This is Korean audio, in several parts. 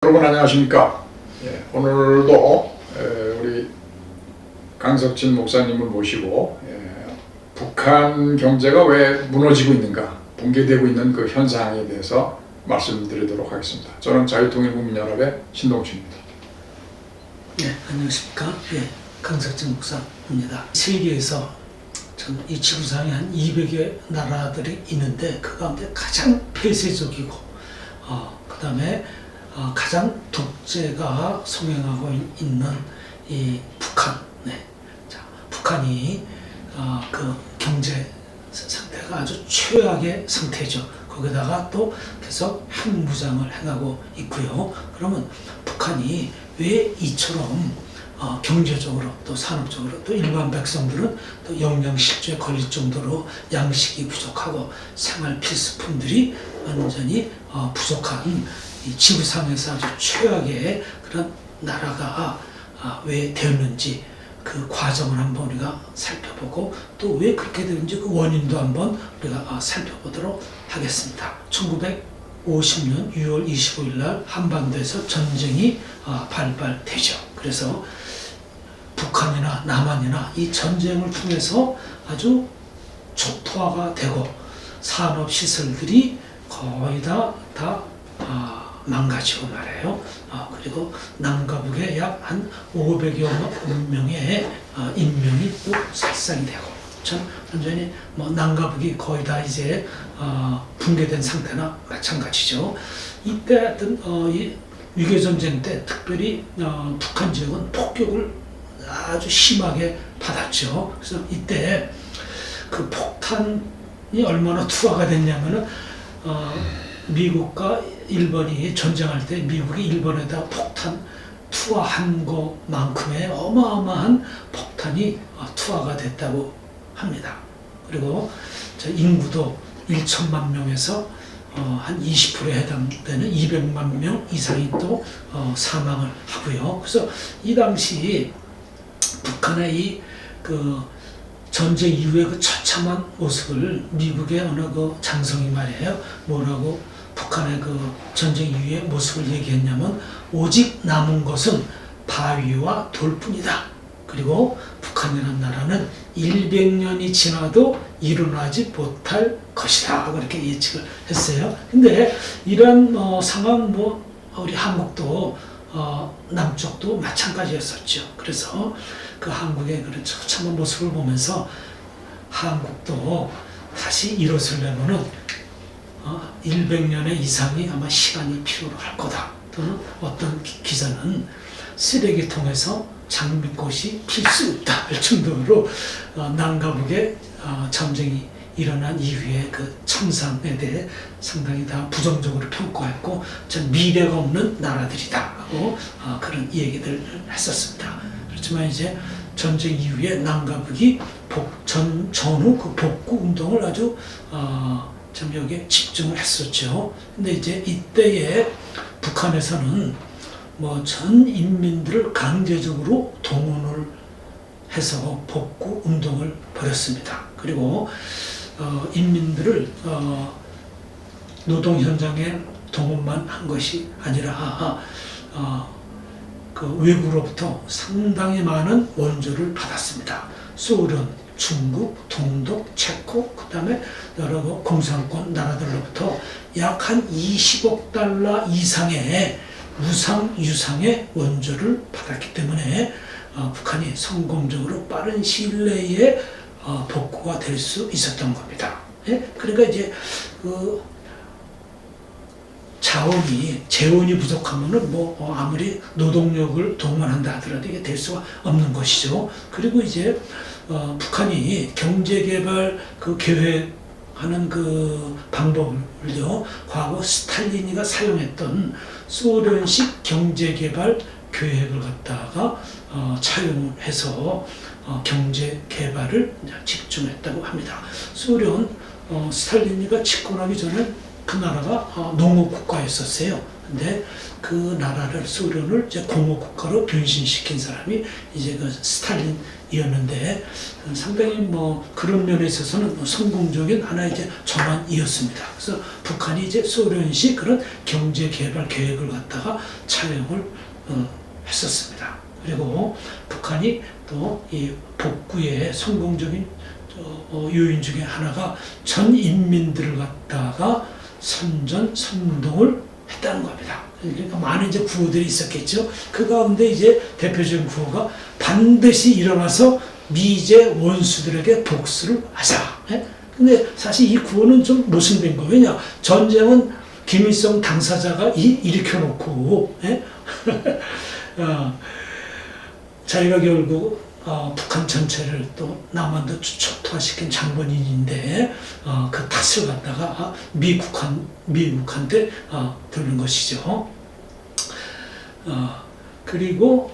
여러분 안녕하십니까? 오늘도 우리 강석진 목사님을 모시고 북한 경제가 왜 무너지고 있는가, 붕괴되고 있는 그 현상에 대해서 말씀드리도록 하겠습니다. 저는 자유통일국민연합의 신동춘입니다. 네, 안녕하십니까? 강석진 목사입니다. 세계에서 전 이 지구상에 한 200여 나라들이 있는데 그 가운데 가장 폐쇄적이고 그 다음에 가장 독재가 성행하고 있는 이 북한. 자, 북한이 그 경제 상태가 아주 최악의 상태죠. 거기다가 또 계속 핵무장을 행하고 있고요. 그러면 북한이 왜 이처럼 경제적으로 또 산업적으로 또 일반 백성들은 또 영양실조에 걸릴 정도로 양식이 부족하고 생활 필수품들이 완전히 부족한 이 지구상에서 아주 최악의 그런 나라가 왜 되었는지 그 과정을 한번 우리가 살펴보고 또 왜 그렇게 되는지 그 원인도 한번 우리가 살펴보도록 하겠습니다. 1950년 6월 25일 날 한반도에서 전쟁이 발발되죠. 그래서 북한이나 남한이나 이 전쟁을 통해서 아주 초토화가 되고 산업시설들이 거의 다 망가지고 말이에요. 그리고 남과 북에 약 한 500여 명의 인명이 또 살상이 되고 전 완전히 남과 북이 거의 다 이제 붕괴된 상태나 마찬가지죠. 이때 하여튼 이 유교전쟁 때 특별히 북한 지역은 폭격을 아주 심하게 받았죠. 그래서 이때 그 폭탄이 얼마나 투하가 됐냐면은 미국과 일본이 전쟁할 때 미국이 일본에다 폭탄 투하한 것만큼의 어마어마한 폭탄이 투하가 됐다고 합니다. 그리고 인구도 1천만 명에서 한 20%에 해당되는 200만 명 이상이 또 사망을 하고요. 그래서 이 당시 북한의 이 그 전쟁 이후의 그 처참한 모습을 미국의 어느 그 장성이 말이에요. 뭐라고 북한의 그 전쟁 이후의 모습을 얘기했냐면 오직 남은 것은 바위와 돌뿐이다. 그리고 북한이라는 나라는 100년이 지나도 일어나지 못할 것이다. 그렇게 예측을 했어요. 근데 이런 상황 우리 한국도 남쪽도 마찬가지였었죠. 그래서 그 한국의 그런 처참한 모습을 보면서 한국도 다시 일어서려면은 100년의 이상이 아마 시간이 필요할 거다. 또는 어떤 기자는 쓰레기통에서 장미꽃이 필 수 없다 할 정도로 남과 북의 전쟁이 일어난 이후에 그 청산에 대해 상당히 다 부정적으로 평가했고 전 미래가 없는 나라들이다 하고 그런 얘기들을 했었습니다. 그렇지만 이제 전쟁 이후에 남과 북이 전후 그 복구 운동을 아주 참 여기에 집중을 했었죠. 근데 이제 이때에 북한에서는 전 인민들을 강제적으로 동원을 해서 복구 운동을 벌였습니다. 그리고 인민들을 노동 현장에 동원만 한 것이 아니라 그 외국으로부터 상당히 많은 원조를 받았습니다. 소련, 중국, 동독, 체코, 그 다음에 여러 공산권 나라들로부터 약 한 20억 달러 이상의 유상의 원조를 받았기 때문에 북한이 성공적으로 빠른 시일 내에 복구가 될 수 있었던 겁니다. 그러니까 이제 그 재원이 부족하면은 아무리 노동력을 동원한다 하더라도 이게 될 수가 없는 것이죠. 그리고 이제 북한이 경제개발 그 계획하는 그 방법을요, 과거 스탈린이가 사용했던 소련식 경제개발 계획을 갖다가 차용해서 경제 개발을 집중했다고 합니다. 소련 스탈린이가 집권하기 전에 그 나라가 농업 국가였었어요. 근데 그 나라를 소련을 이제 공업 국가로 변신시킨 사람이 이제 그 스탈린 전환이었는데 상당히 뭐 그런 면에 있어서는 성공적인 하나의 이제 전환이었습니다. 그래서 북한이 이제 소련식 그런 경제 개발 계획을 갖다가 차용을 했었습니다. 그리고 북한이 또 이 복구의 성공적인 요인 중에 하나가 전 인민들을 갖다가 선전선동을 했다는 겁니다. 그러니까 많은 이제 구호들이 있었겠죠. 그 가운데 이제 대표적인 구호가 반드시 일어나서 미제 원수들에게 복수를 하자. 예? 근데 사실 이 구호는 좀 모순된 거예요. 왜냐? 전쟁은 김일성 당사자가 일으켜놓고, 예? 자기가 결국 북한 전체를 또 남한도 초토화시킨 장본인인데 그 탓을 갖다가 미국한테 돌린 것이죠. 그리고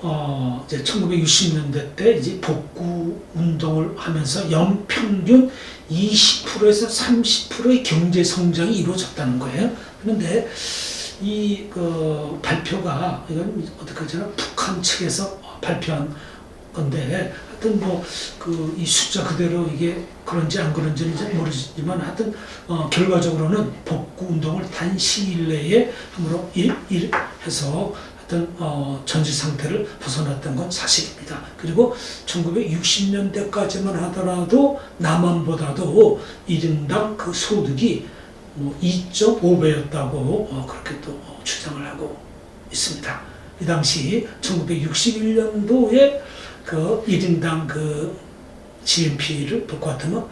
이제 1960년대 때 이제 복구 운동을 하면서 연평균 20%에서 30%의 경제 성장이 이루어졌다는 거예요. 그런데 이 발표가 이건 어떻게 하잖아 북한 측에서 발표한 건데 하여튼 뭐 이 숫자 그대로 이게 그런지 안 그런지는 이제 모르지만 하여튼 결과적으로는 복구 운동을 단 시일 내에 함으로 해서 하여튼 전시 상태를 벗어났던 건 사실입니다. 그리고 1960년대까지만 하더라도 남한보다도 1인당 그 소득이 뭐 2.5배였다고 그렇게 또 주장을 하고 있습니다. 이 당시 1961년도에 그 1인당 그 GNP를 놓고 같으면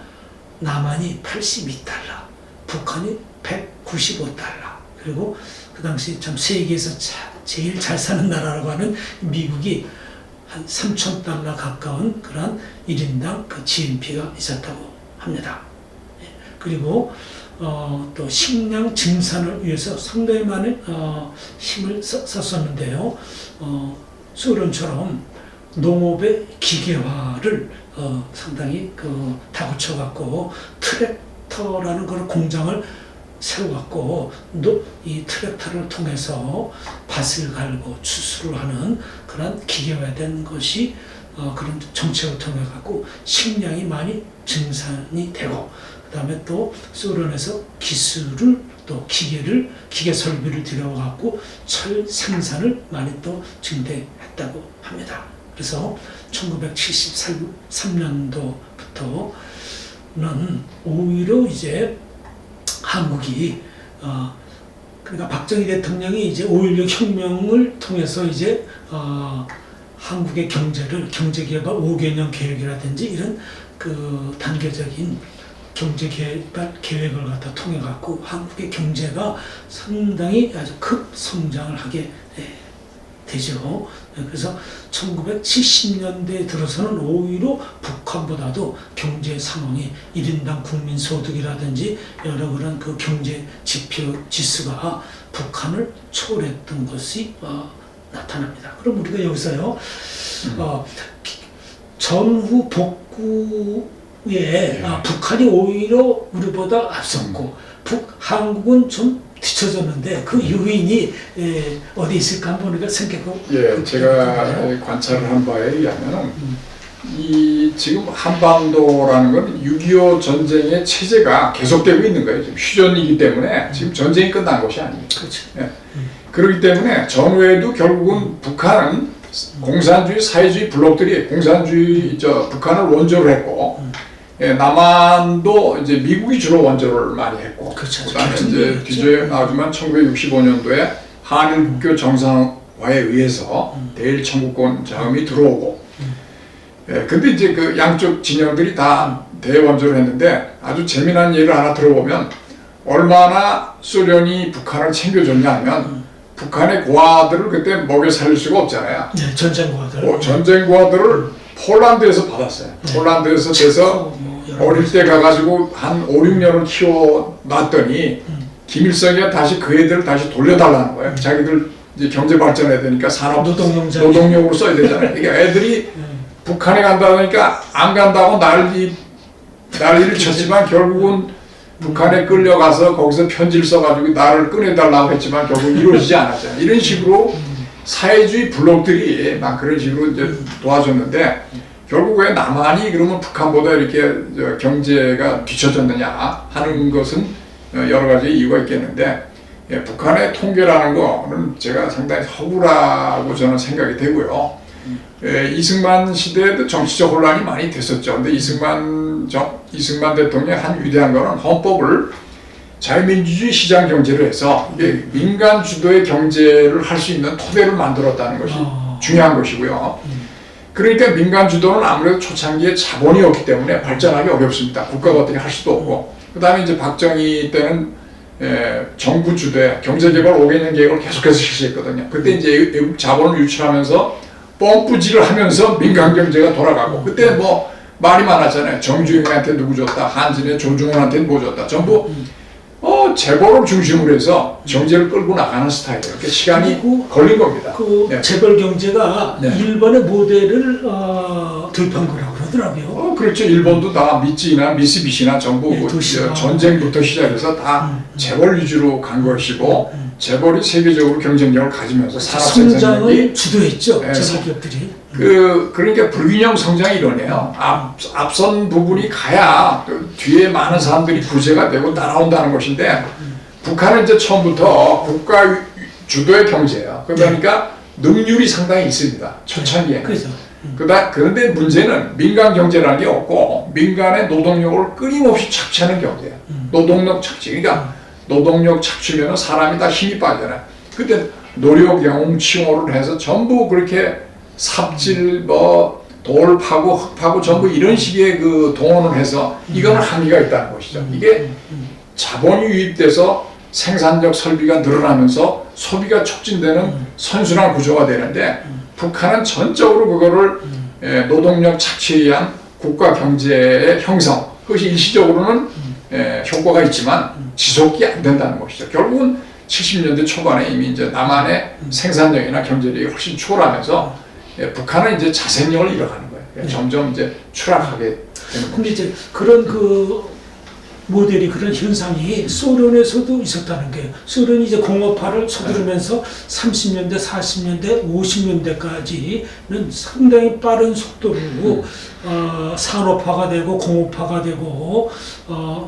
남한이 82달러, 북한이 195달러, 그리고 그 당시 참 세계에서 제일 잘 사는 나라라고 하는 미국이 한 3,000달러 가까운 그런 1인당 그 GNP가 있었다고 합니다. 그리고 또 식량 증산을 위해서 상당히 많은 힘을 썼었는데요. 소련처럼 농업의 기계화를 상당히 다그쳐갖고 트랙터라는 그런 공장을 세워갖고 이 트랙터를 통해서 밭을 갈고 추수를 하는 그런 기계화된 것이 그런 정책을 통해 갖고 식량이 많이 증산이 되고 그 다음에 또 소련에서 기술을 또 기계 설비를 들여갖고 철 생산을 많이 또 증대했다고 합니다. 그래서 1973년도부터는 오히려 이제 한국이 그러니까 박정희 대통령이 이제 5.16 혁명을 통해서 이제 한국의 경제개발 5개년 계획이라든지 이런 그 단계적인 경제개발 계획을 갖다 통해 갖고 한국의 경제가 상당히 아주 급성장을 하게 되죠. 그래서 1970년대에 들어서는 오히려 북한보다도 경제 상황이 1인당 국민 소득이라든지 여러 그런 그 경제 지수가 북한을 초월했던 것이 나타납니다. 그럼 우리가 여기서요, 전후 복구에 북한이 오히려 우리보다 앞섰고 한국은 좀 뒤쳐졌는데 그 요인이 어디 있을까 한번 우리가 생각해보고. 예, 제가 관찰을 한 바에 의하면 이 지금 한반도라는 건 6.25 전쟁의 체제가 계속되고 있는 거예요. 지금 휴전이기 때문에 지금 전쟁이 끝난 것이 아닙니다. 그렇죠. 예. 그렇기 때문에 전후에도 결국은 북한은 공산주의 사회주의 블록들이 북한을 원조를 했고 예, 남한도 이제 미국이 주로 원조를 많이 했고, 그렇죠. 그다음에 이제 뒤에 나오지만 1965년도에 한일 국교 정상화에 의해서 대일 청구권 자금이 들어오고, 예, 근데 이제 그 양쪽 진영들이 다 대원조를 했는데 아주 재미난 예를 하나 들어보면 얼마나 소련이 북한을 챙겨줬냐 하면 북한의 고아들을 그때 먹여 살릴 수가 없잖아요. 네, 전쟁 고아들. 전쟁 고아들을 폴란드에서 받았어요. 폴란드에서 돼서 어릴 때 가가지고 한 5, 6년을 키워놨더니 김일성이 다시 그 애들을 다시 돌려달라는 거예요. 자기들 이제 경제 발전해야 되니까 산업 노동력으로 써야 되잖아요. 그러니까 애들이 북한에 간다니까 안 간다고 난리를 쳤지만 결국은 북한에 끌려가서 거기서 편지를 써가지고 나를 꺼내달라고 했지만 결국 이루어지지 않았잖아요. 이런 식으로 사회주의 블록들이 막 그런 식으로 이제 도와줬는데 결국 왜 남한이 그러면 북한보다 이렇게 경제가 뒤처졌느냐 하는 것은 여러 가지 이유가 있겠는데, 북한의 통계라는 거는 제가 상당히 허구라고 저는 생각이 되고요. 이승만 시대에도 정치적 혼란이 많이 됐었죠. 근데 이승만 대통령의 한 위대한 거는 헌법을 자유민주주의 시장 경제로 해서 이게 민간 주도의 경제를 할 수 있는 토대를 만들었다는 것이 중요한 것이고요. 그러니까 민간 주도는 아무래도 초창기에 자본이 없기 때문에 발전하기 어렵습니다. 국가가 어떻게 할 수도 없고. 그 다음에 이제 박정희 때는 정부 주도의 경제개발 5개년 계획을 계속해서 실시했거든요. 그때 이제 외국 자본을 유치하면서 펌프질을 하면서 민간 경제가 돌아가고, 그때 뭐 말이 많았잖아요. 정주영한테 누구 줬다, 한진의 조중훈한테 뭐 줬다. 전부 재벌을 중심으로 해서 경제를 끌고 나가는 스타일이에요. 그러니까 시간이 걸린 겁니다. 그 재벌 경제가 일본의 모델을 도입한 거라고 그러더라고요. 그렇죠. 일본도 다 미찌나 미쓰비시나 전부 전쟁부터 시작해서 다 재벌 위주로 간 것이고, 재벌이 세계적으로 경쟁력을 가지면서 산업 성장을 주도했죠. 재벌 기업들이. 그러니까 불균형 성장이 이러네요. 앞선 부분이 가야 뒤에 많은 사람들이 부재가 되고 따라온다는 것인데, 북한은 이제 처음부터 국가 주도의 경제예요. 그러니까 능률이 상당히 있습니다. 초창기에는. 그렇죠. 그런데 문제는 민간 경제라는 게 없고, 민간의 노동력을 끊임없이 착취하는 경제예요. 노동력 착취. 그러니까 노동력 착취면 사람이 다 힘이 빠지잖아요. 그때 노력, 영웅, 칭호를 해서 전부 그렇게 삽질, 돌 파고, 흙 파고 전부 이런 식의 그 동원을 해서 이거는 한계가 있다는 것이죠. 이게 자본이 유입돼서 생산력 설비가 늘어나면서 소비가 촉진되는 선순환 구조가 되는데, 북한은 전적으로 그거를 노동력 착취에 의한 국가 경제의 형성, 그것이 일시적으로는 효과가 있지만 지속이 안 된다는 것이죠. 결국은 70년대 초반에 이미 이제 남한의 생산력이나 경제력이 훨씬 추월하면서 북한은 이제 자생력을 잃어가는 거예요. 점점 이제 추락하게 되는 거죠. 근데 이제 그런 그 모델이, 그런 현상이 소련에서도 있었다는 거예요. 소련이 이제 공업화를 서두르면서 30년대, 40년대, 50년대까지는 상당히 빠른 속도로 산업화가 되고 공업화가 되고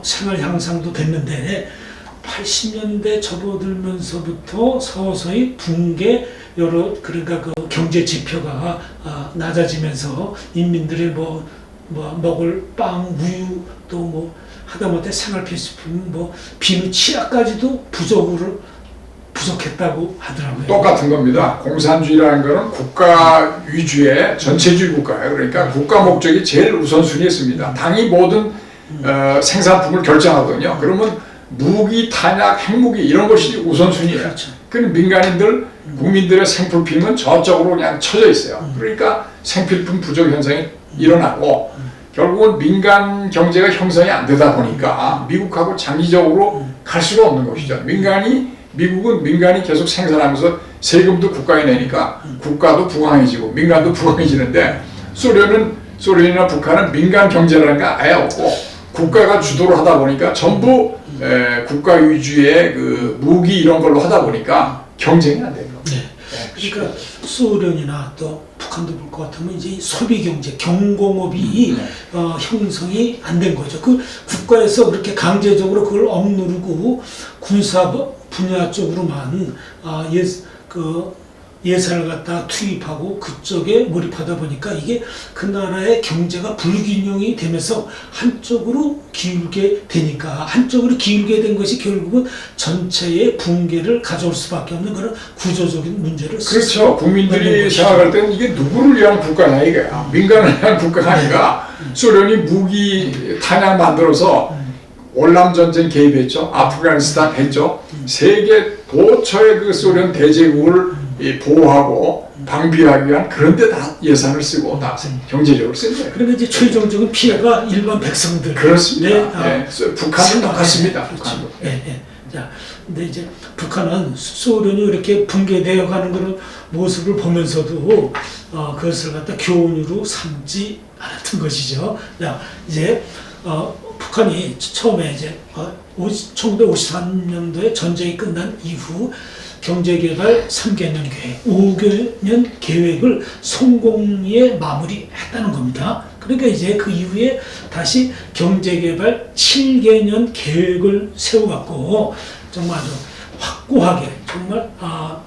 생활 향상도 됐는데, 80년대 접어들면서부터 서서히 붕괴, 그러니까 그 경제 지표가 낮아지면서 인민들의 먹을 빵, 우유, 또 뭐 하다못해 생활 필수품, 비누, 치약까지도 부족했다고 하더라고요. 똑같은 겁니다. 공산주의라는 것은 국가 위주의 전체주의 국가예요. 그러니까 국가 목적이 제일 우선순위였습니다. 당이 모든 생산품을 결정하거든요. 그러면 무기, 탄약, 핵무기 이런 것이 우선순위예요. 그렇죠. 그럼 민간인들, 국민들의 생필품은 저쪽으로 그냥 쳐져 있어요. 그러니까 생필품 부족 현상이 일어나고, 결국은 민간 경제가 형성이 안 되다 보니까 미국하고 장기적으로 갈 수가 없는 것이죠. 미국은 민간이 계속 생산하면서 세금도 국가에 내니까 국가도 부강해지고 민간도 부강해지는데, 소련이나 북한은 민간 경제라는 게 아예 없고 국가가 주도를 하다 보니까 전부 국가 위주의 그 무기 이런 걸로 하다 보니까 경쟁이 안 되는 겁니다. 그러니까 소련이나 또 북한도 볼 것 같으면 이제 소비 경제, 경공업이 형성이 안 된 거죠. 그 국가에서 그렇게 강제적으로 그걸 억누르고 군사 분야 쪽으로만 예산을 갖다 투입하고 그쪽에 몰입하다 보니까 이게 그 나라의 경제가 불균형이 되면서 한쪽으로 기울게 되니까, 한쪽으로 기울게 된 것이 결국은 전체의 붕괴를 가져올 수밖에 없는 그런 구조적인 문제를. 그렇죠. 국민들이 생각할 때는 이게 누구를 위한 국가냐 이거야. 민간을 위한 국가가 아니라, 소련이 무기 탄약 만들어서 월남 전쟁 개입했죠. 아프가니스탄 했죠. 세계 도처의 그 소련 대제국을 보호하고 방비하기 위한 그런 데 다 예산을 쓰고 다 경제적으로 쓴 거예요. 그러니까 이제 최종적인 피해가 일반 백성들. 그렇습니다. 북한은 똑같습니다. 그렇죠. 자, 근데 이제 북한은 소련이 이렇게 붕괴되어 가는 그런 모습을 보면서도 그것을 갖다 교훈으로 삼지 않았던 것이죠. 자, 이제 북한이 처음에 이제 1953년도에 전쟁이 끝난 이후 경제개발 3개년 계획, 5개년 계획을 성공리에 마무리했다는 겁니다. 그러니까 이제 그 이후에 다시 경제개발 7개년 계획을 세워갖고 정말 아주 확고하게 정말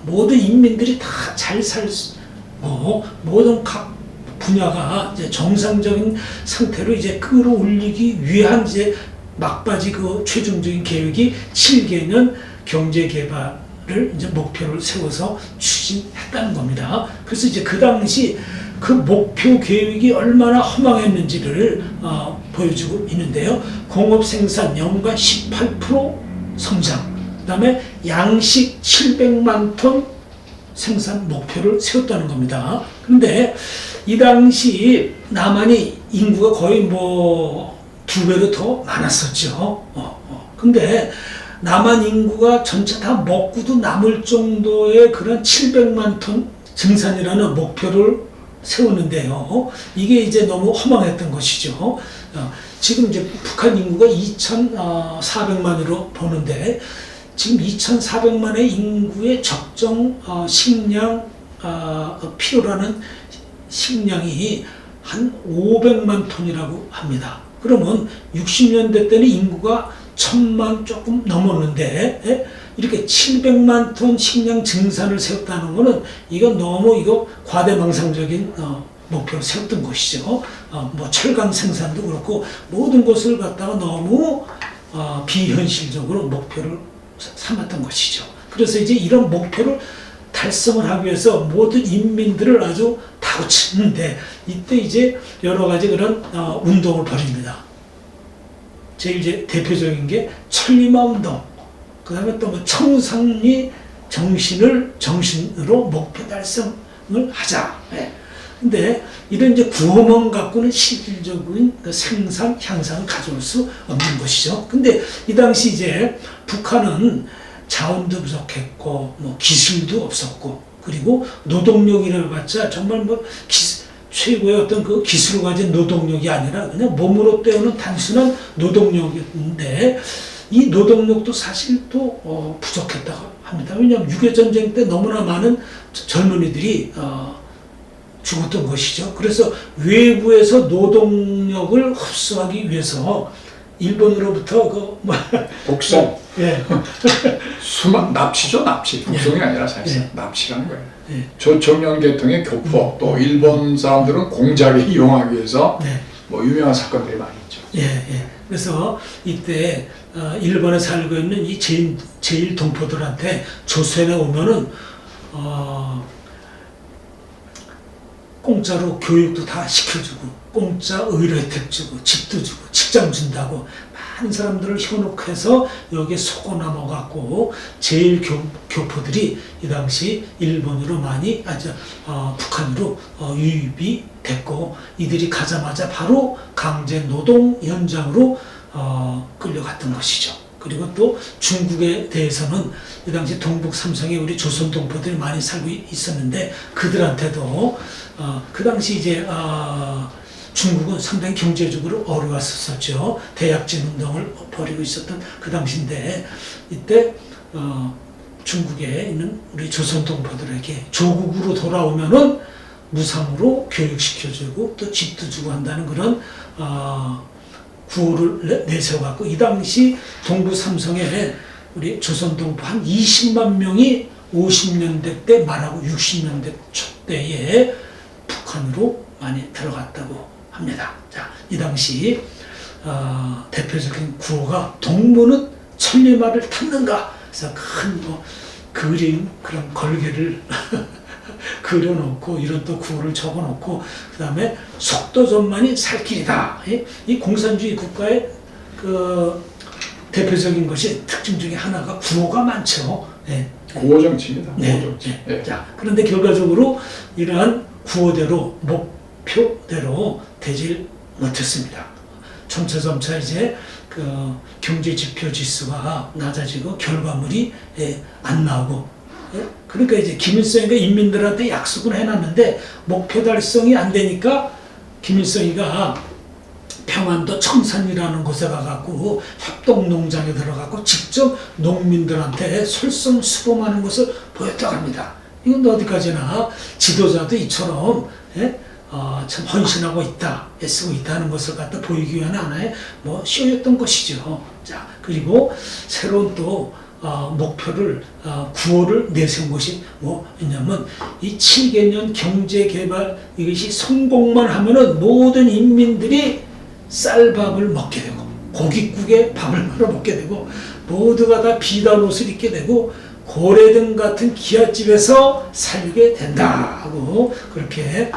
모든 인민들이 다 잘 살고 모든 각 분야가 이제 정상적인 상태로 이제 끌어올리기 위한 이제 막바지 그 최종적인 계획이 7개년 경제개발을 이제 목표를 세워서 추진했다는 겁니다. 그래서 이제 그 당시 그 목표 계획이 얼마나 허망했는지를 보여주고 있는데요. 공업 생산 연간 18% 성장, 그다음에 양식 700만 톤 생산 목표를 세웠다는 겁니다. 그런데 이 당시 남한이 인구가 거의 뭐 2배로 더 많았었죠. 근데 남한 인구가 전체 다 먹고도 남을 정도의 그런 700만 톤 증산이라는 목표를 세우는데요. 이게 이제 너무 허망했던 것이죠. 지금 이제 북한 인구가 2,400만으로 보는데 지금 2,400만의 인구의 적정 식량 필요라는 식량이 한 500만 톤이라고 합니다. 그러면 60년대 때는 인구가 1,000만 조금 넘었는데 이렇게 700만 톤 식량 증산을 세웠다는 것은 이건 너무 이거 과대망상적인 목표를 세웠던 것이죠. 뭐 철강 생산도 그렇고 모든 것을 갖다가 너무 비현실적으로 목표를 삼았던 것이죠. 그래서 이제 이런 목표를 달성을 하기 위해서 모든 인민들을 아주 다그치는데 이때 이제 여러 가지 그런 운동을 벌입니다. 제일 이제 대표적인 게 천리마 운동, 그 다음에 또 뭐 청산리 정신으로 목표 달성을 하자. 근데 이런 이제 구호만 갖고는 실질적인 그 생산 향상을 가져올 수 없는 것이죠. 근데 이 당시 이제 북한은 자원도 부족했고 뭐 기술도 없었고 그리고 노동력이라고 봤자 정말 뭐 최고의 어떤 그 기술을 가진 노동력이 아니라 그냥 몸으로 때우는 단순한 노동력이었는데 이 노동력도 사실 또 부족했다고 합니다. 왜냐하면 6.25전쟁 때 너무나 많은 젊은이들이 죽었던 것이죠. 그래서 외부에서 노동력을 흡수하기 위해서 일본으로부터 독성, 예. 수만 납치죠, 납치. 독성이 아니라 사실 예. 납치라는 거예요. 예. 조청년 계통의 교포, 또 일본 사람들은 공작에 이용하기 위해서 네. 뭐 유명한 사건들이 많이 있죠. 예. 그래서 이때 일본에 살고 있는 이 제일 동포들한테 조선에 오면은 공짜로 교육도 다 시켜주고 공짜 의료 혜택 주고 집도 주고 직장 준다고 많은 사람들을 현혹해서 여기에 속어 넘어갔고 제일 교포들이 이 당시 일본으로 많이 북한으로 유입이 됐고 이들이 가자마자 바로 강제 노동 현장으로 끌려갔던 것이죠. 그리고 또 중국에 대해서는 이 당시 동북 삼성에 우리 조선 동포들이 많이 살고 있었는데 그들한테도 그 당시 이제 중국은 상당히 경제적으로 어려웠었죠. 대약진 운동을 벌이고 있었던 그 당시인데 이때 중국에 있는 우리 조선 동포들에게 조국으로 돌아오면은 무상으로 교육시켜주고 또 집도 주고 한다는 그런 구호를 내세워갖고 이 당시 동부 삼성에 우리 조선 동포 한 20만 명이 50년대 때 말하고 60년대 초때에 북한으로 많이 들어갔다고 합니다. 자, 이 당시 대표적인 구호가 동무는 천리마를 탔는가? 그래서 큰 그림 그런 걸개를 그려놓고 이런 또 구호를 적어놓고 그 다음에 속도전만이 살 길이다. 이 공산주의 국가의 그 대표적인 것이 특징 중에 하나가 구호가 많죠. 네. 구호 정치입니다. 구호 네. 정치. 네. 자, 그런데 결과적으로 이러한 구호대로 목표대로 되질 못했습니다. 점차 이제 그 경제 지표 지수가 낮아지고 결과물이 안 나오고 그러니까 이제 김일성이가 인민들한테 약속을 해놨는데 목표 달성이 안 되니까 김일성이가 평안도 청산이라는 곳에 가갖고 협동농장에 들어가고 직접 농민들한테 솔선수범하는 것을 보였다고 합니다. 이건 어디까지나 지도자도 이처럼 참 헌신하고 있다, 애쓰고 있다는 것을 갖다 보이기 위한 하나의 쇼였던 것이죠. 자, 그리고 새로운 또 목표를 9월을 내세운 것이 뭐냐면 이 7개년 경제개발 이것이 성공만 하면은 모든 인민들이 쌀밥을 먹게 되고 고깃국에 밥을 말아 먹게 되고 모두가 다 비단 옷을 입게 되고 고래등 같은 기아집에서 살게 된다 하고 그렇게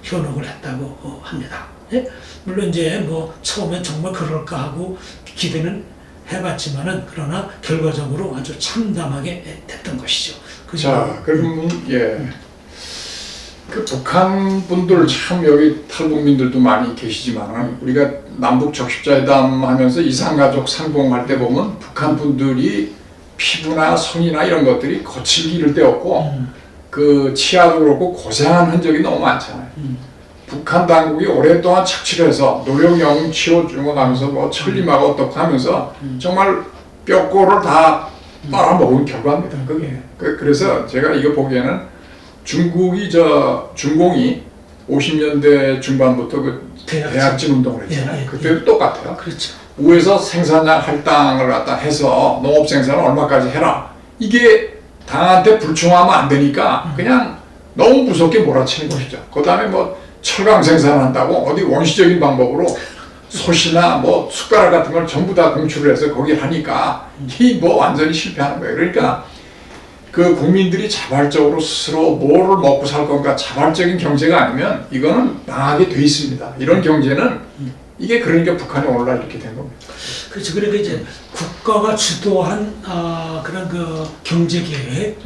현혹을 했다고 합니다. 예? 물론 이제 처음엔 정말 그럴까 하고 기대는 해봤지만은 그러나 결과적으로 아주 참담하게 됐던 것이죠. 자, 그럼 그 북한 분들 참 여기 탈북민들도 많이 계시지만은 우리가 남북 적십자회담 하면서 이산가족 상봉할 때 보면 북한 분들이 피부나 성이나 이런 것들이 거칠기 이를 데 없고 그 치아도 그렇고 고생한 흔적이 너무 많잖아요. 북한 당국이 오랫동안 착취해서 노령 영웅 치워주면서 천리마가 어떻고 하면서 정말 뼈골을 다 빨아먹은 결과입니다. 그게. 그래서 제가 이거 보기에는 중공이 50년대 중반부터 그 대약진 운동을 했잖아요. 그때도 똑같아요. 그렇죠. 우에서 생산량 할당을 갖다 해서 농업 생산을 얼마까지 해라. 이게 당한테 불충하면 안 되니까 그냥 너무 무섭게 몰아치는 것이죠. 그 다음에 철강 생산한다고 어디 원시적인 방법으로 솥이나 숟가락 같은 걸 전부 다 공출을 해서 거기를 하니까 이 완전히 실패하는 거예요. 그러니까 그 국민들이 자발적으로 스스로 뭐를 먹고 살 건가 자발적인 경제가 아니면 이거는 망하게 돼 있습니다. 이런 경제는 이게 그러니까 북한이 오늘날 이렇게 된 겁니다. 그렇죠. 그러니까 이제 국가가 주도한 그런 그 경제 계획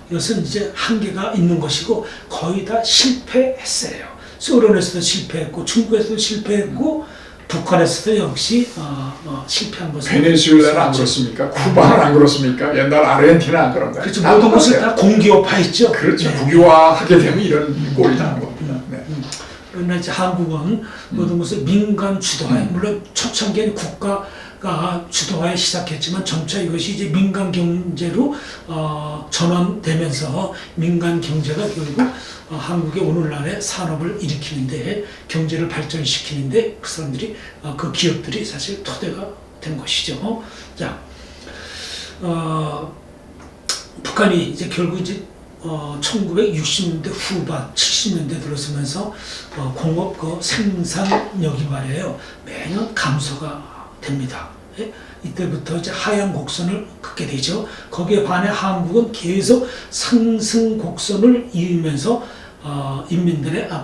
이것은 이제 한계가 있는 것이고 거의 다 실패했어요. 소련에서도 실패했고 중국에서도 실패했고 북한에서도 역시 실패한 것은 베네수엘라는 안 그렇습니까? 쿠바는 안 그렇습니까? 옛날 아르헨티나 안 그런가요? 그렇죠. 모든 것을 다 공기업화했죠. 그렇죠. 국유화하게 되면 이런 꼴이 나는 겁니다. 네. 그러나 이제 한국은 모든 것을 민간 주도하에 물론 초창기에는 국가가 주도하에 시작했지만 점차 이것이 이제 민간 경제로 전환되면서 민간 경제가 결국 한국의 오늘날의 산업을 일으키는데 경제를 발전시키는데 그 사람들이 그 기업들이 사실 토대가 된 것이죠. 자, 북한이 이제 결국 이제 1960년대 후반, 70년대 들어서면서 공업 그 생산력이 말이에요 매년 감소가 됩니다. 예? 이때부터 이제 하향 곡선을 긋게 되죠. 거기에 반해 한국은 계속 상승 곡선을 이으면서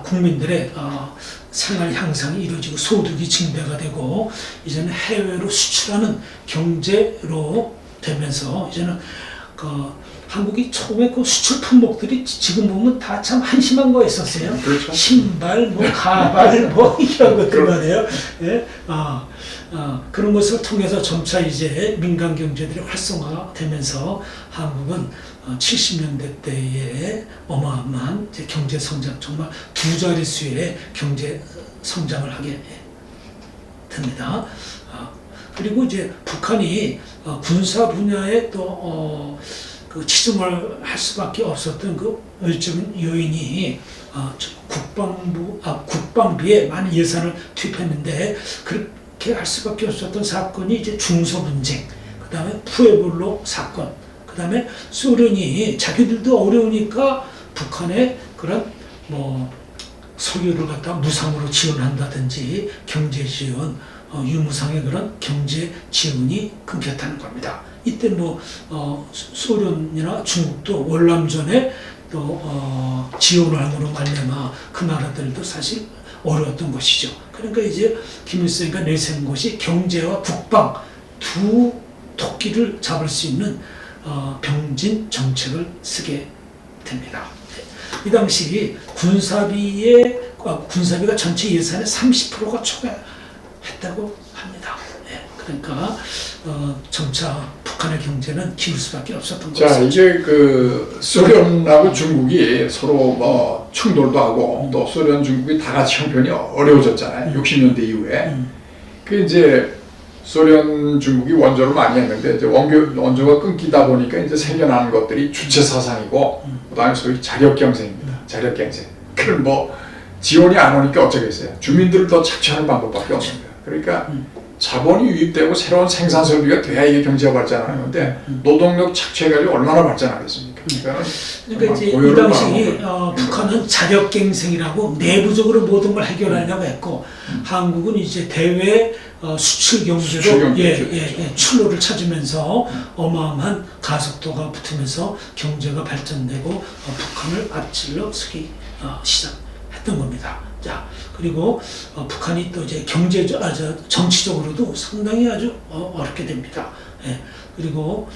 국민들의 생활 향상이 이루어지고 소득이 증대가 되고 이제는 해외로 수출하는 경제로 되면서 이제는 한국이 처음에 그 수출 품목들이 지금 보면 다 참 한심한 거였었어요. 그렇죠. 신발, 가발, 이런 것들 말이에요. 예? 그런 것을 통해서 점차 이제 민간 경제들이 활성화가 되면서 한국은 70년대 때에 어마어마한 경제 성장, 정말 두 자릿수의 경제 성장을 하게 됩니다. 그리고 이제 북한이 군사 분야에 또 치중을 할 수밖에 없었던 그 외적인 요인이 국방비에 많은 예산을 투입했는데 그렇게 할 수밖에 없었던 사건이 이제 중소분쟁, 그 다음에 푸에블로 사건, 그 다음에 소련이 자기들도 어려우니까 북한에 그런 석유를 갖다 무상으로 지원한다든지 경제 지원, 유무상의 그런 경제 지원이 끊겼다는 겁니다. 이때 소련이나 중국도 월남전에 또 지원을 함으로 말미암아 그 나라들도 사실 어려웠던 것이죠. 그러니까 이제 김일성이가 내세운 것이 경제와 국방 두 토끼를 잡을 수 있는 병진 정책을 쓰게 됩니다. 이 당시 군사비가 전체 예산의 30%가 초과했다고 합니다. 그러니까 점차 북한의 경제는 기울 수밖에 없었던 자, 거죠. 이제 그 소련하고 중국이 서로 뭐 충돌도 하고 또 소련 중국이 다 같이 형편이 어려워졌잖아요. 60년대 이후에. 그 이제 소련 중국이 원조를 많이 했는데 이제 원조가 끊기다 보니까 이제 생겨나는 것들이 주체 사상이고 그다음에 소위 자력 경쟁입니다. 자력 경쟁. 그걸 뭐 지원이 안 오니까 어쩌겠어요. 주민들을 더 착취하는 방법밖에 없습니다. 그러니까 자본이 유입되고 새로운 생산 설비가 돼야 이게 경제가 발전하는 건데 노동력 착취해가지고 얼마나 발전하겠습니까? 그러니까 이제 이 당시 북한은 자력갱생이라고 내부적으로 모든 걸 해결하려고 했고 한국은 이제 대외 수출 경제로 출로를 찾으면서 어마어마한 가속도가 붙으면서 경제가 발전되고 북한을 앞질러 서기 시작했던 겁니다. 자, 그리고 북한이 또 이제 정치적으로도 상당히 아주 어렵게 됩니다. 예, 그리고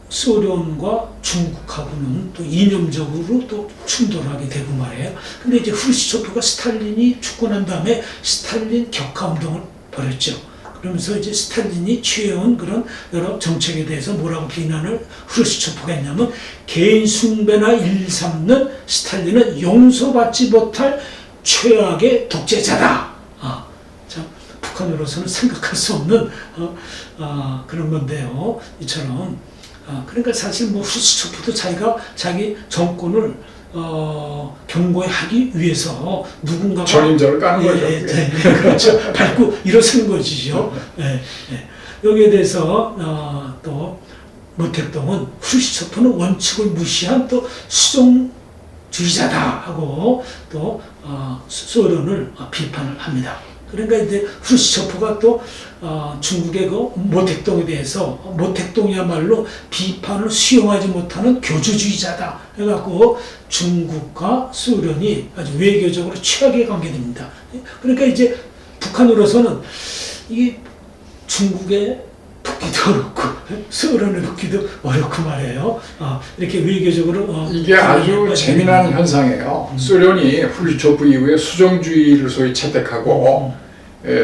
소련과 중국하고는 또 이념적으로 또 충돌하게 되고 말이에요. 근데 이제 후르시초프가 스탈린이 죽고 난 다음에 스탈린 격하 운동을 벌였죠. 그러면서 이제 스탈린이 취해온 그런 여러 정책에 대해서 뭐라고 비난을 후르시초프가 했냐면 개인 숭배나 일삼는 스탈린은 용서받지 못할 최악의 독재자다. 참 북한으로서는 생각할 수 없는 그런 건데요. 이처럼 그러니까 사실 뭐 후르시초프도 자기 정권을 경고하기 위해서 누군가가 전임자를 까는 거죠. 그렇죠. 밟고 일어서는 것이죠. 여기에 대해서 또 모택동은 후르시초프는 원칙을 무시한 또 수종주의자다 하고 또 소련을 비판을 합니다. 그러니까 이제 후르시초프가 또 중국의 그 모택동에 대해서 모택동이야말로 비판을 수용하지 못하는 교조주의자다 해갖고 중국과 소련이 아주 외교적으로 최악의 관계됩니다. 그러니까 이제 북한으로서는 이 중국에 붙기도 어렵고 소련에 붙기도 어렵고 말이에요. 이렇게 외교적으로 이게 아주 재미난 현상이에요. 소련이 후르시초프 이후에 수정주의를 소위 채택하고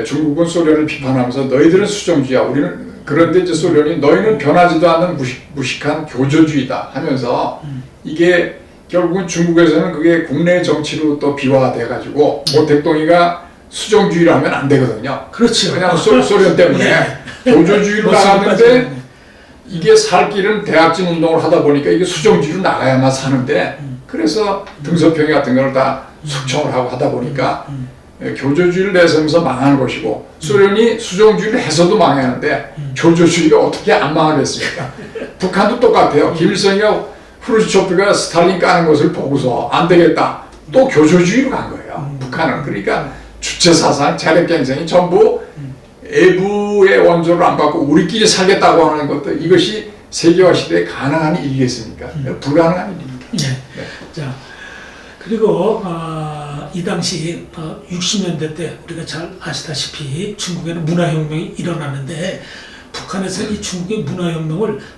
중국은 소련을 비판하면서 너희들은 수정주의야. 우리는 그런데 이제 소련이 너희는 변하지도 않는 무식한 교조주의다 하면서 이게 결국은 중국에서는 그게 국내 정치로 또 비화돼 가지고 모택동이가 수정주의를 하면 안 되거든요. 그렇죠. 그냥 소련 때문에 교조주의로 나갔는데 이게 살 길은 대학진 운동을 하다 보니까 이게 수정주의로 나가야만 사는데 그래서 등소평이 같은 걸 다 숙청을 하고 하다 보니까 교조주의를 내세우면서 망하는 것이고 소련이 수정주의를 해서도 망하는데 교조주의가 어떻게 안 망하겠습니까? 북한도 똑같아요. 김일성이가 후르시초프가 스탈린 까는 것을 보고서 안 되겠다. 또 교조주의로 간 거예요. 북한은. 그러니까 주체사상, 자력갱생이 전부 외부의 원조를 안 받고 우리끼리 살겠다고 하는 것도 이것이 세계화 시대에 가능한 일이겠습니까? 불가능한 일입니다. 네. 자, 그리고 이 당시 60년대 때 우리가 잘 아시다시피 중국에는 문화혁명이 일어났는데 북한에서 이 중국의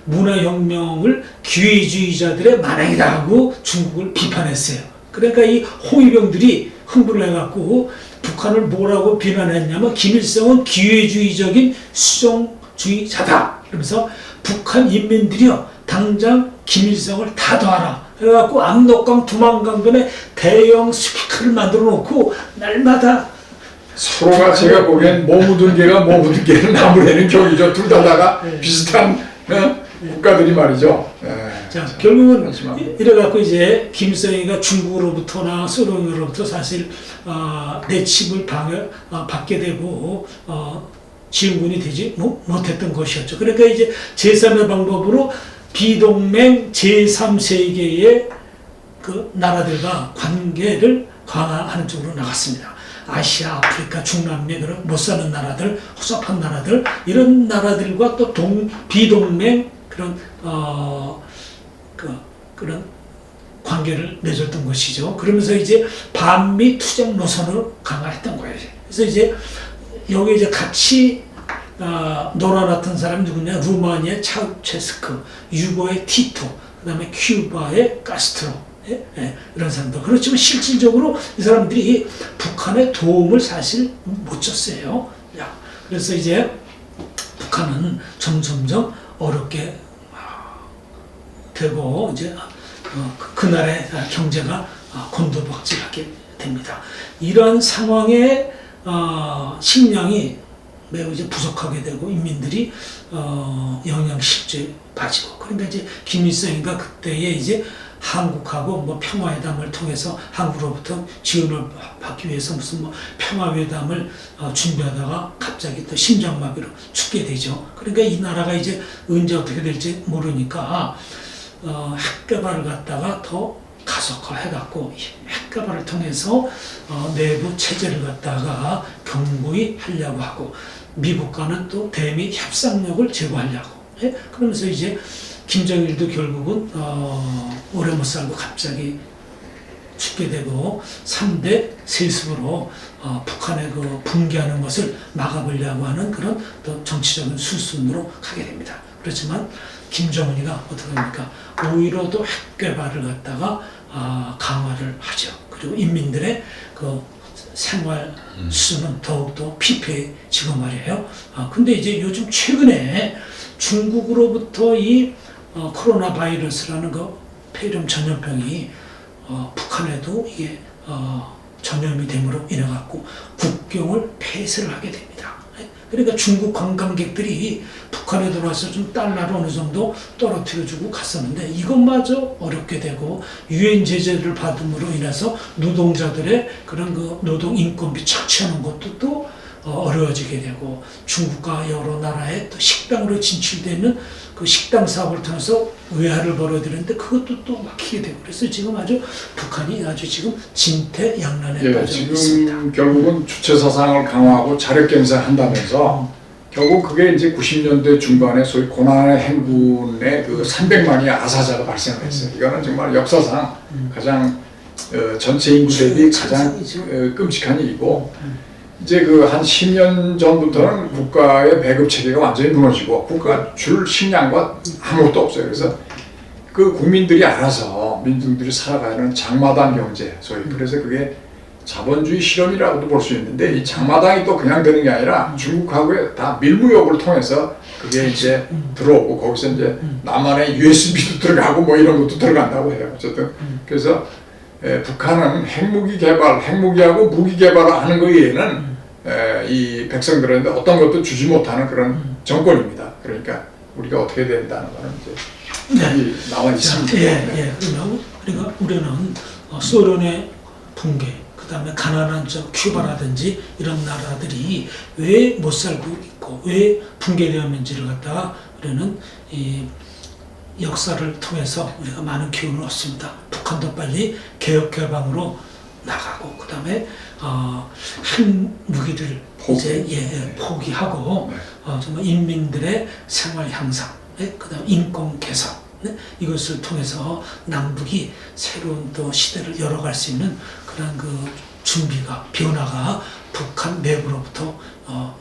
문화혁명을 기회주의자들의 만행이다 하고 중국을 비판했어요. 그러니까 이 홍위병들이 흥분을 해갖고 북한을 뭐라고 비난했냐면 김일성은 기회주의적인 수정주의자다. 그러면서 북한 인민들이요 당장 김일성을 타도하라. 그래갖고 압록강 두만강변에 대형 스피커를 만들어 놓고 날마다 서로가 제가 보기엔 뭐 묻은 개가 뭐 묻은 개를 나무래는 격이죠. 둘 다가 비슷한 국가들이 말이죠. 자, 결국은 이래갖고 이제 김일성이가 중국으로부터나 소련으로부터 사실 내침을 받게 되고 지원군이 되지 못했던 것이었죠. 그러니까 이제 제3의 방법으로 비동맹 제3세계의 그 나라들과 관계를 강화하는 쪽으로 나갔습니다. 아시아, 아프리카, 중남미 그런 못 사는 나라들, 허접한 나라들 이런 나라들과 또 비동맹 그런 그런 관계를 맺었던 것이죠. 그러면서 이제 반미 투쟁 노선을 강화했던 거예요. 그래서 이제 여기 이제 같이 놀아놨던 사람이 누구냐? 루마니아의 차우체스크, 유고의 티토, 그다음에 큐바의 카스트로. 이런 사람들. 그렇지만 실질적으로 이 사람들이 북한에 도움을 사실 못 줬어요. 그래서 이제 북한은 점점점 어렵게 되고 이제 그 나라의 경제가 곤두박질하게 됩니다. 이러한 상황에 식량이 매우 이제 부족하게 되고 인민들이 영양실조에 빠지고 그러니까 이제 김일성이가 그때에 이제 한국하고 뭐 평화회담을 통해서 한국으로부터 지원을 받기 위해서 무슨 뭐 평화회담을 준비하다가 갑자기 또 심장마비로 죽게 되죠. 그러니까 이 나라가 이제 언제 어떻게 될지 모르니까 핵개발을 갖다가 더 가속화해갖고 핵개발을 통해서 내부 체제를 갖다가 견고히 하려고 하고 미국과는 또 대미 협상력을 제고하려고 그러면서 이제 김정일도 결국은 오래 못 살고 갑자기 죽게 되고 3대 세습으로 북한의 그 붕괴하는 것을 막아보려고 하는 그런 또 정치적인 수순으로 가게 됩니다. 그렇지만 김정은이가 어떻게 합니까? 오히려 또 핵개발을 갖다가 강화를 하죠. 그리고 인민들의 그 생활 수는 더욱더 피폐해지고 말이에요. 근데 이제 요즘 최근에 중국으로부터 이 코로나 바이러스라는 그 폐렴 전염병이 북한에도 이게 전염이 됨으로 인해 갖고 국경을 폐쇄를 하게 됩니다. 그러니까 중국 관광객들이 북한에 들어와서 좀 달러를 어느 정도 떨어뜨려주고 갔었는데 이것마저 어렵게 되고 유엔 제재를 받음으로 인해서 노동자들의 그런 그 노동 인건비 착취하는 것도 또 어려워지게 되고 중국과 여러 나라의 또 식당으로 진출되는 그 식당 사업을 통해서 외화를 벌어들이는데 그것도 또 막히게 되고 그래서 지금 아주 북한이 아주 지금 진퇴양난에 빠져 지금 있습니다. 결국은 주체 사상을 강화하고 자력 경쟁한다면서 결국 그게 이제 90년대 중반에 소위 고난의 행군의 그 300만이 아사자가 발생했어요. 이거는 정말 역사상 가장 전체 인구 대비 가장 끔찍한 일이고 이제 그 한 10년 전부터는 국가의 배급 체계가 완전히 무너지고 국가 줄 식량과 아무것도 없어요. 그래서 그 국민들이 알아서 민중들이 살아가는 장마당 경제 소위 그래서 그게 자본주의 실험이라고도 볼 수 있는데 이 장마당이 또 그냥 되는 게 아니라 중국하고의 다 밀무역을 통해서 그게 이제 들어오고 거기서 이제 남한의 USB도 들어가고 뭐 이런 것도 들어간다고 해요. 어쨌든 그래서 북한은 핵무기 개발, 핵무기하고 무기 개발을 하는 거 외에는 이 백성들한테 어떤 것도 주지 못하는 그런 정권입니다. 그러니까 우리가 어떻게 된다는 거는 이제 나와 있습니다. 그러니까 우리는 소련의 붕괴, 그 다음에 가난한 큐바라든지 이런 나라들이 왜 못 살고 있고 왜 붕괴되었는지를 갖다가 우리는 이 역사를 통해서 우리가 많은 교훈을 얻습니다. 북한도 빨리 개혁 개방으로 나가고 그 다음에 핵무기를 이제 포기하고 정말 인민들의 생활 향상, 그 다음 인권 개선 이것을 통해서 남북이 새로운 또 시대를 열어갈 수 있는 그런 그 준비가 변화가 북한 내부로부터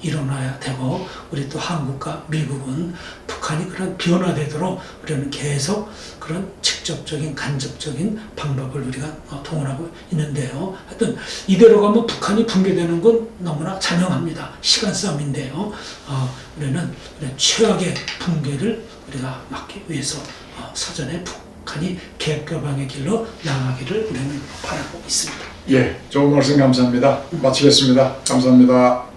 일어나야 되고 우리 또 한국과 미국은 북한이 그런 변화되도록 우리는 계속 그런 직접적인 간접적인 방법을 우리가 동원하고 있는데요. 하여튼 이대로 가면 북한이 붕괴되는 건 너무나 자명합니다. 시간 싸움인데요. 우리는 최악의 붕괴를 우리가 막기 위해서 사전에 북한이 개혁 개방의 길로 나가기를 우리는 바라고 있습니다. 예, 좋은 말씀 감사합니다. 마치겠습니다. 감사합니다.